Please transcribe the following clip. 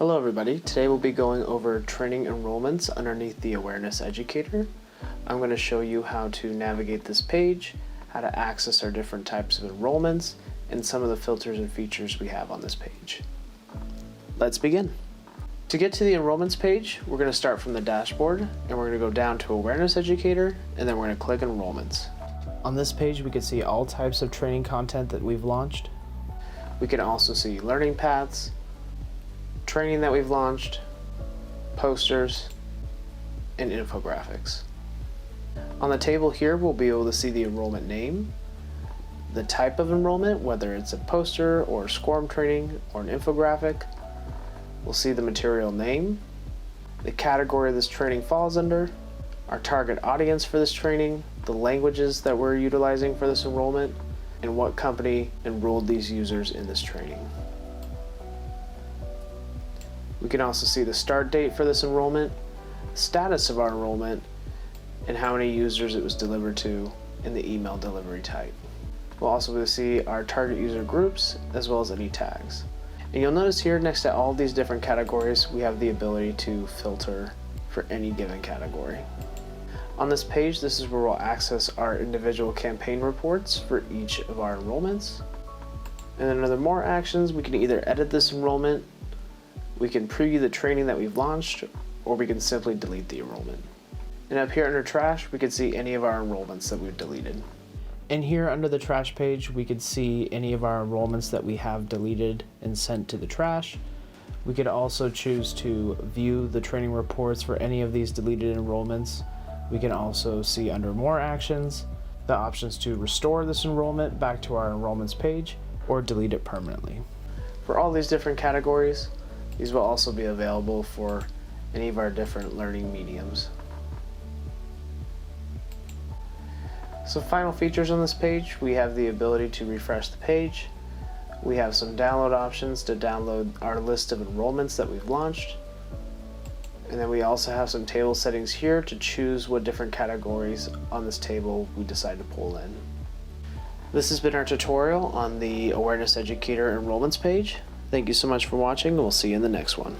Hello everybody, today we'll be going over training enrollments underneath the Awareness Educator. I'm going to show you how to navigate this page, how to access our different types of enrollments, and some of the filters and features we have on this page. Let's begin. To get to the enrollments page, we're going to start from the dashboard and we're going to go down to Awareness Educator and then we're going to click Enrollments. On this page we can see all types of training content that we've launched. We can also see learning paths, training that we've launched, posters, and infographics. On the table here we'll be able to see the enrollment name, the type of enrollment, whether it's a poster or SCORM training or an infographic. We'll see the material name, the category this training falls under, our target audience for this training, the languages that we're utilizing for this enrollment, and what company enrolled these users in this training. We can also see the start date for this enrollment, status of our enrollment, and how many users it was delivered to in the email delivery type. We'll also be able to see our target user groups as well as any tags. And you'll notice here next to all these different categories we have the ability to filter for any given category. On this page, this is where we'll access our individual campaign reports for each of our enrollments. And then under more actions, we can either edit this enrollment, we can preview the training that we've launched, or we can simply delete the enrollment. And up here under trash, we can see any of our enrollments that we've deleted. And here under the trash page, we could see any of our enrollments that we have deleted and sent to the trash. We could also choose to view the training reports for any of these deleted enrollments. We can also see under more actions, the options to restore this enrollment back to our enrollments page or delete it permanently. For all these different categories, these will also be available for any of our different learning mediums. So final features on this page, we have the ability to refresh the page. We have some download options to download our list of enrollments that we've launched. And then we also have some table settings here to choose what different categories on this table we decide to pull in. This has been our tutorial on the Awareness Educator enrollments page. Thank you so much for watching, and we'll see you in the next one.